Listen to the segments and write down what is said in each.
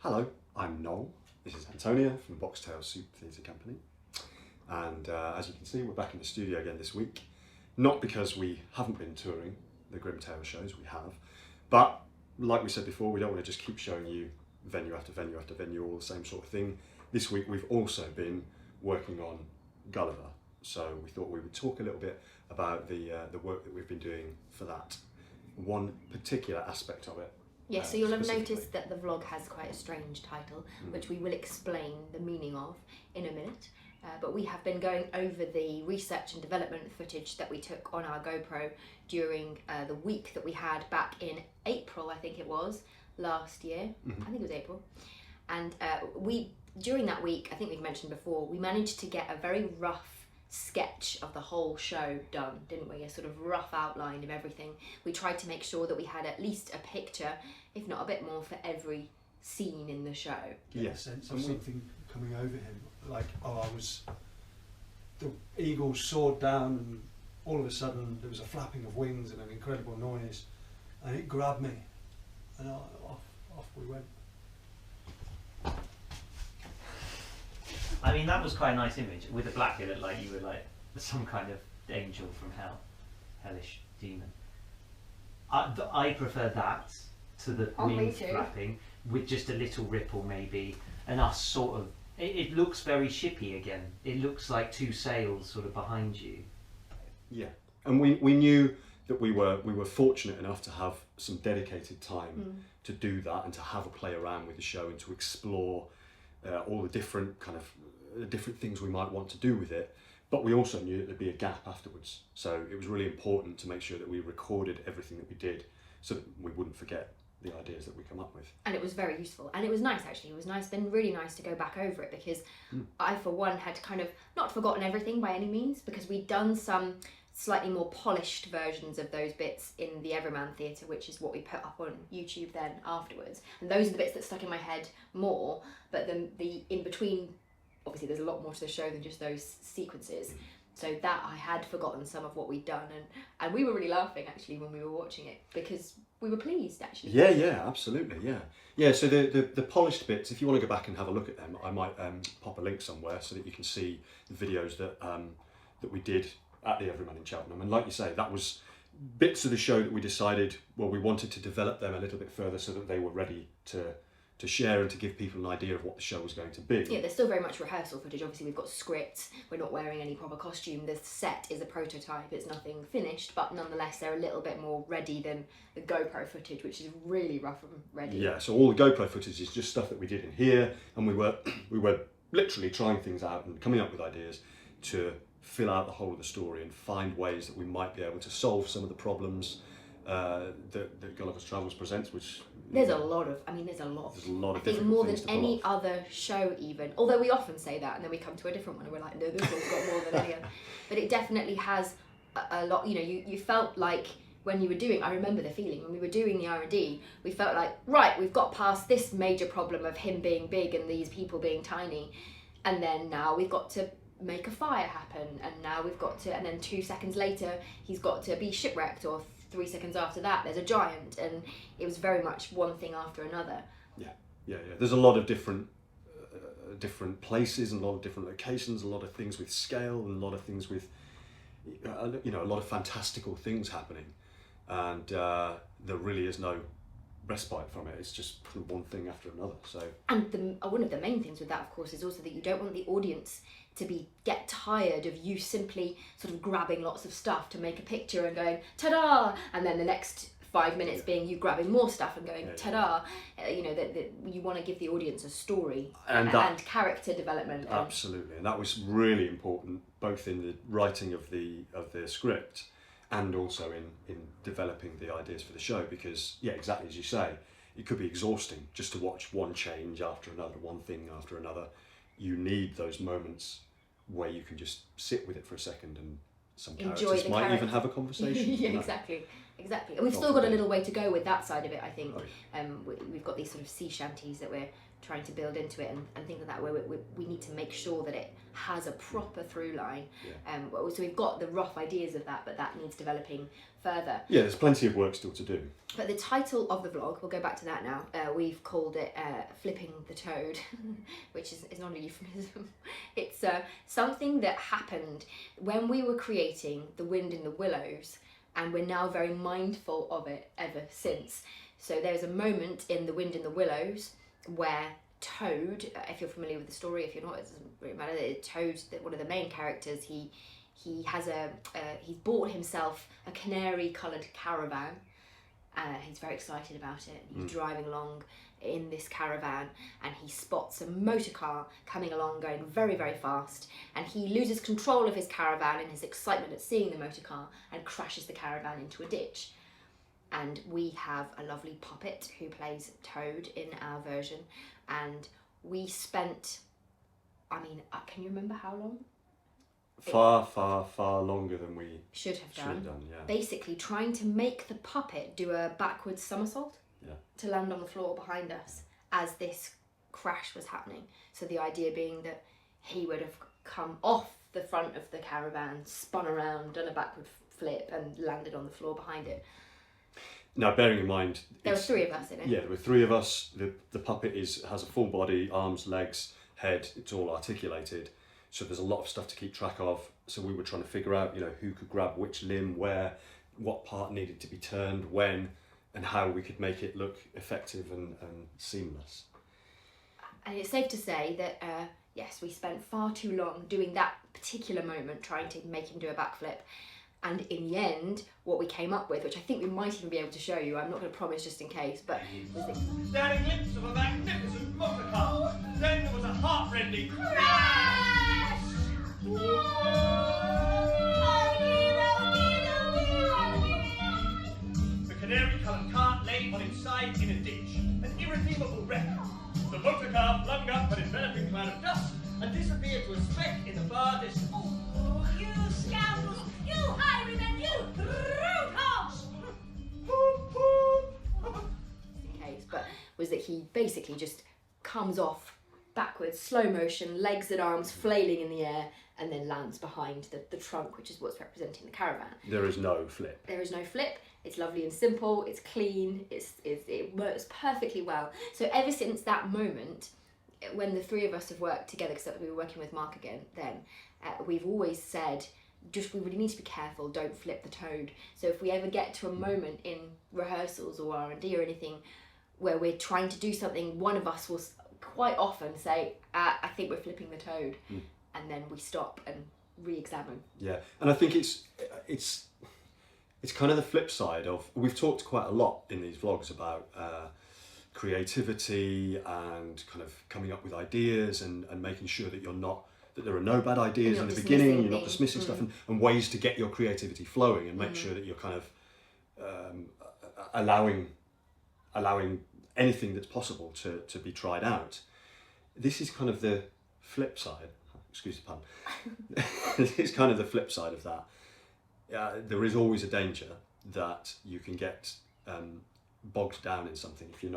Hello, I'm Noel. This is Antonia from Bogged Soup Theatre Company. And as you can see, we're back in the studio again this week. Not because we haven't been touring the Grimm Tales shows, we have. But like we said before, we don't want to just keep showing you venue after venue after venue, all the same sort of thing. This week we've also been working on Gulliver. So we thought we would talk a little bit about the work that we've been doing for that. One particular aspect of it. Yes, so you'll have noticed that the vlog has quite a strange title, which we will explain the meaning of in a minute. But we have been going over the research and development footage that we took on our GoPro during the week that we had back in April, I think it was, last year. I think it was April. And during that week, I think we've mentioned before, we managed to get a very rough sketch of the whole show done, didn't we? A sort of rough outline of everything. We tried to make sure that we had at least a picture, if not a bit more, for every scene in the show. Get a sense of something coming over him, like, the eagle soared down and all of a sudden there was a flapping of wings and an incredible noise and it grabbed me and off we went. I mean, that was quite a nice image. With the black, it looked like you were like some kind of angel from hell, hellish demon. I prefer that to the wings flapping with just a little ripple maybe, and us sort of. It looks very shippy again. It looks like two sails sort of behind you. Yeah, and we knew that we were fortunate enough to have some dedicated time to do that and to have a play around with the show and to explore all the different different things we might want to do with it. But we also knew that there'd be a gap afterwards, so it was really important to make sure that we recorded everything that we did so that we wouldn't forget the ideas that we come up with. And it was very useful, and it was nice actually. It was nice, been really nice to go back over it because I for one had kind of not forgotten everything by any means, because we'd done some slightly more polished versions of those bits in the Everyman Theatre, which is what we put up on YouTube then afterwards, and those are the bits that stuck in my head more. But the in between, obviously there's a lot more to the show than just those sequences, so that I had forgotten some of what we'd done, and we were really laughing actually when we were watching it because we were pleased actually. Yeah, absolutely, yeah. So the polished bits, if you want to go back and have a look at them, I might pop a link somewhere so that you can see the videos that we did at the Everyman in Cheltenham. And like you say, that was bits of the show that we decided, well, we wanted to develop them a little bit further so that they were ready to share and to give people an idea of what the show was going to be. Yeah, there's still very much rehearsal footage. Obviously we've got scripts, we're not wearing any proper costume, the set is a prototype, it's nothing finished, but nonetheless they're a little bit more ready than the GoPro footage, which is really rough and ready. Yeah, so all the GoPro footage is just stuff that we did in here, and we were literally trying things out and coming up with ideas to fill out the whole of the story and find ways that we might be able to solve some of the problems that Gulliver's Travels presents, which there's a lot of I think more than any other show even, although we often say that and then we come to a different one and we're like, no, this one's got more than any other. But it definitely has a lot. You know, you felt like when you were doing, I remember the feeling when we were doing the R&D, we felt like, right, we've got past this major problem of him being big and these people being tiny, and then now we've got to make a fire happen, and now we've got to, and then 2 seconds later he's got to be shipwrecked, or 3 seconds after that there's a giant, and it was very much one thing after another. Yeah. There's a lot of different places and a lot of different locations, a lot of things with scale and a lot of things with a lot of fantastical things happening, and there really is no respite from it. It's just one thing after another. So, and one of the main things with that, of course, is also that you don't want the audience to get tired of you simply sort of grabbing lots of stuff to make a picture and going ta-da, and then the next 5 minutes being you grabbing more stuff and going ta-da. You know, that you want to give the audience a story and character development. Absolutely, and that was really important both in the writing of the script and also in developing the ideas for the show, because exactly as you say, it could be exhausting just to watch one change after another, one thing after another. You need those moments where you can just sit with it for a second, and some characters might even have a conversation. Yeah, exactly. And we've still got a little way to go with that side of it, I think. We've got these sort of sea shanties that we're trying to build into it and things like that, where we need to make sure that it has a proper through line. So we've got the rough ideas of that, but that needs developing further. Yeah, there's plenty of work still to do. But the title of the vlog, we'll go back to that now, we've called it Flipping the Toad, which is not a euphemism. It's something that happened when we were creating The Wind in the Willows, and we're now very mindful of it ever since. So there's a moment in The Wind in the Willows where Toad, if you're familiar with the story, if you're not, it doesn't really matter. Toad, one of the main characters, he's bought himself a canary-coloured caravan. He's very excited about it. He's driving along in this caravan, and he spots a motor car coming along, going very, very fast, and he loses control of his caravan in his excitement at seeing the motor car and crashes the caravan into a ditch. And we have a lovely puppet who plays Toad in our version, and we spent, can you remember how long? Far longer than we should have done. Yeah. Basically trying to make the puppet do a backwards somersault to land on the floor behind us as this crash was happening. So the idea being that he would have come off the front of the caravan, spun around, done a backward flip and landed on the floor behind it. Now, bearing in mind, there were 3 of us in it. Yeah, there were 3 of us. The puppet has a full body, arms, legs, head. It's all articulated. So there's a lot of stuff to keep track of. So we were trying to figure out, who could grab which limb, where, what part needed to be turned, when, and how we could make it look effective and seamless. And it's safe to say that, yes, we spent far too long doing that particular moment, trying to make him do a backflip. And in the end, what we came up with, which I think we might even be able to show you, I'm not going to promise just in case, but was the staring glimpse of a magnificent motor car. Then there was a heart-rending crash! The canary-coloured car lay on its side in a ditch, an irredeemable wreck. The motor car flung up an enveloping cloud of dust and disappeared to a speck in the far distance. Oh, you scoundrels! You highwaymen! You rude hogs! in case, but was that he basically just comes off backwards, slow motion, legs and arms flailing in the air, and then lands behind the trunk, which is what's representing the caravan. There is no flip. There is no flip. It's lovely and simple. It's clean. It works perfectly well. So ever since that moment, when the 3 of us have worked together, except we were working with Mark again then, we've always said, we really need to be careful, don't flip the toad. So if we ever get to a moment in rehearsals or R&D or anything where we're trying to do something, one of us will quite often say, I think we're flipping the toad. And then we stop and re-examine. Yeah, and I think it's kind of the flip side of, we've talked quite a lot in these vlogs about creativity and kind of coming up with ideas and making sure that that there are no bad ideas in the beginning, you're not dismissing stuff, and ways to get your creativity flowing and make sure that you're kind of allowing anything that's possible to be tried out. This is kind of the flip side, excuse the pun, it's kind of the flip side of that. There is always a danger that you can get bogged down in something if you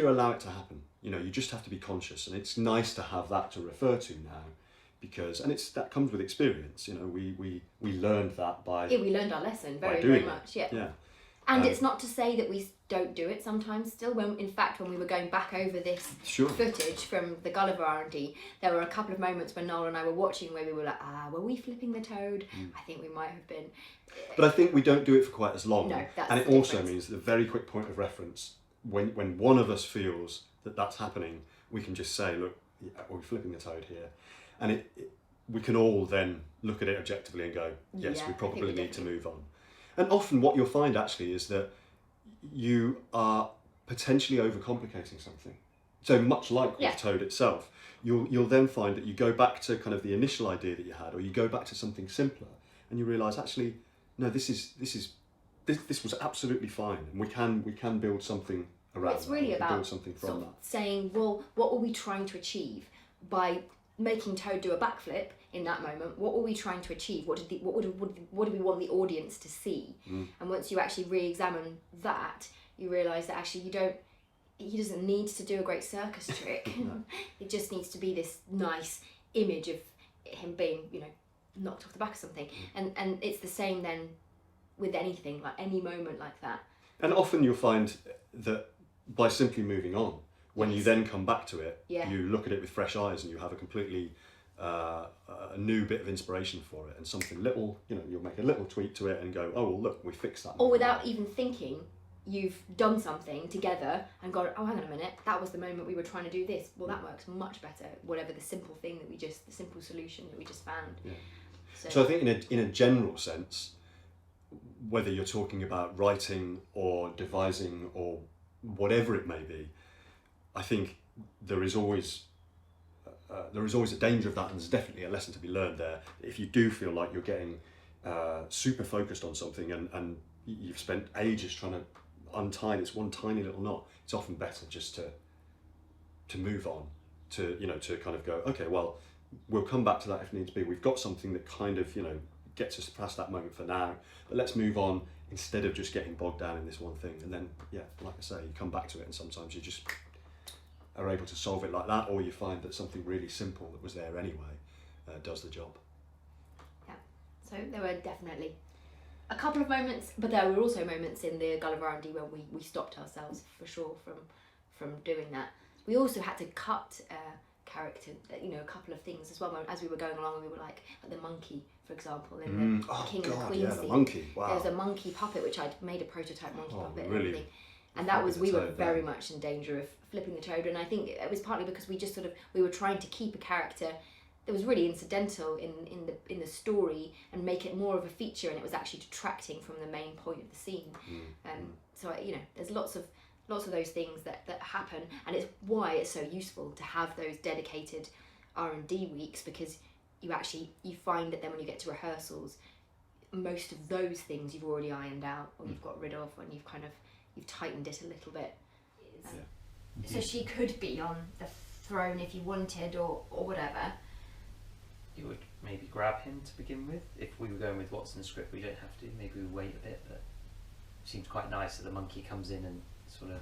allow it to happen. You just have to be conscious, and it's nice to have that to refer to now, because that comes with experience. We learned that by we learned our lesson very much. Yeah. And it's not to say that we don't do it sometimes still. When we were going back over this footage from the Gulliver R&D, there were a couple of moments when Noel and I were watching where we were like, were we flipping the toad? I think we might have been. But I think we don't do it for quite as long. No, that's and it also means that a very quick point of reference, when one of us feels that that's happening, we can just say, look, we're flipping the toad here. And we can all then look at it objectively and go, yes, we probably need to move on. And often what you'll find actually is that you are potentially overcomplicating something. So much like with Toad itself, you'll then find that you go back to kind of the initial idea that you had, or you go back to something simpler, and you realise actually, no, this was absolutely fine, and we can build something around. It's really about build something from that. Saying, well, what were we trying to achieve by making Toad do a backflip in that moment? What were we trying to achieve? What do we want the audience to see? And once you actually re-examine that, you realise that actually he doesn't need to do a great circus trick. No. It just needs to be this nice image of him being, you know, knocked off the back of something. And it's the same then with anything, like any moment like that. And often you'll find that by simply moving on, when you Yes. then come back to it, Yeah. you look at it with fresh eyes and you have a completely a new bit of inspiration for it, and something little, you know, you'll make a little tweak to it and go, oh, well, look, we fixed that. Or without even thinking, you've done something together and gone, oh, hang on a minute, that was the moment we were trying to do this. Well, that works much better, whatever the simple thing that the simple solution that we just found. Yeah. So I think in a general sense, whether you're talking about writing or devising or whatever it may be, I think there is always a danger of that, and there's definitely a lesson to be learned there. If you do feel like you're getting super focused on something and you've spent ages trying to untie this one tiny little knot, it's often better just to move on, to kind of go, okay, well, we'll come back to that if needs be. We've got something that kind of, gets us past that moment for now, but let's move on instead of just getting bogged down in this one thing. And then, yeah, like I say, you come back to it, and sometimes you just are able to solve it like that, or you find that something really simple that was there anyway does the job. Yeah, so there were definitely a couple of moments, but there were also moments in the Gulliver R&D where we stopped ourselves for sure from doing that. We also had to cut character, a couple of things as well. As we were going along, we were like the monkey, for example, in the King and the Queen yeah, scene. the monkey. Wow. There was a monkey puppet, which I'd made a prototype monkey puppet really? and everything. And that was, we were Toad, very much in danger of flipping the toad, and I think it was partly because we were trying to keep a character that was really incidental in the story and make it more of a feature, and it was actually detracting from the main point of the scene. So there's lots of those things that happen, and it's why it's so useful to have those dedicated R&D weeks, because you find that then when you get to rehearsals, most of those things you've already ironed out or you've got rid of, and you've tightened it a little bit. So she could be on the throne if you wanted, or whatever. You would maybe grab him to begin with. If we were going with what's in the script, we don't have to. Maybe we wait a bit, but it seems quite nice that the monkey comes in and sort of...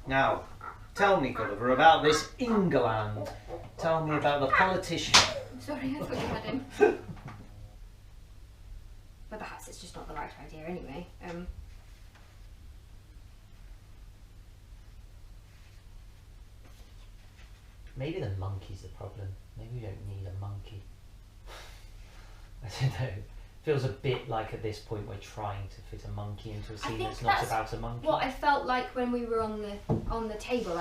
Now, tell me, Gulliver, about this England. Tell me about the politician. Sorry, I thought you had him. But perhaps it's just not the right idea anyway. Maybe the monkey's the problem. Maybe we don't need a monkey. I don't know. Feels a bit like at this point we're trying to fit a monkey into a scene that's not about a monkey. What I felt like when we were on the table,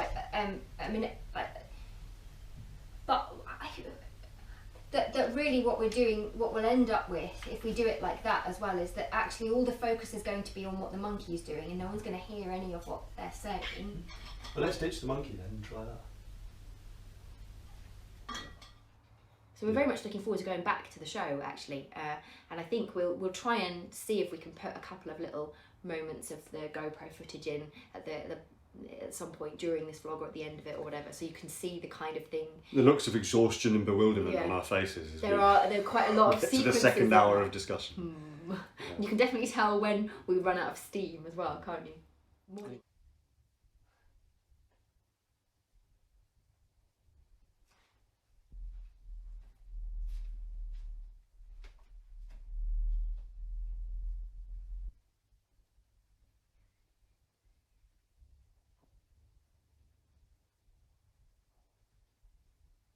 that really what we're doing, what we'll end up with if we do it like that as well, is that actually all the focus is going to be on what the monkey is doing, and no one's going to hear any of what they're saying. Well, let's ditch the monkey then and try that. So we're very much looking forward to going back to the show, actually, and I think we'll try and see if we can put a couple of little moments of the GoPro footage in at some point during this vlog or at the end of it or whatever, so you can see the kind of thing. The looks of exhaustion and bewilderment on our faces. As there are quite a lot of get sequences. to the second hour of discussion. Yeah. You can definitely tell when we run out of steam as well, can't you?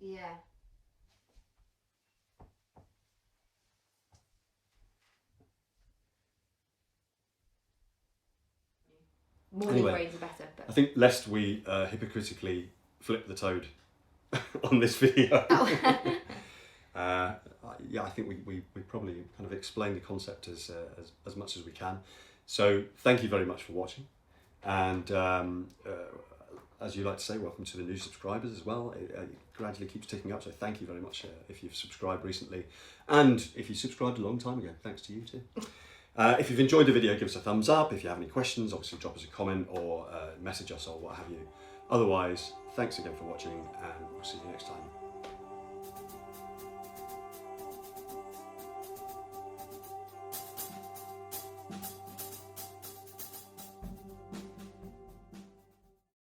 Yeah. Morning Anyway, rains are better, but I think lest we hypocritically flip the toad on this video, I think we probably kind of explained the concept as much as we can. So thank you very much for watching, and as you like to say, welcome to the new subscribers as well. It gradually keeps ticking up, so thank you very much if you've subscribed recently, and if you subscribed a long time ago, thanks to you too. If you've enjoyed the video, give us a thumbs up. If you have any questions, obviously drop us a comment or message us or what have you. Otherwise, thanks again for watching, and we'll see you next time.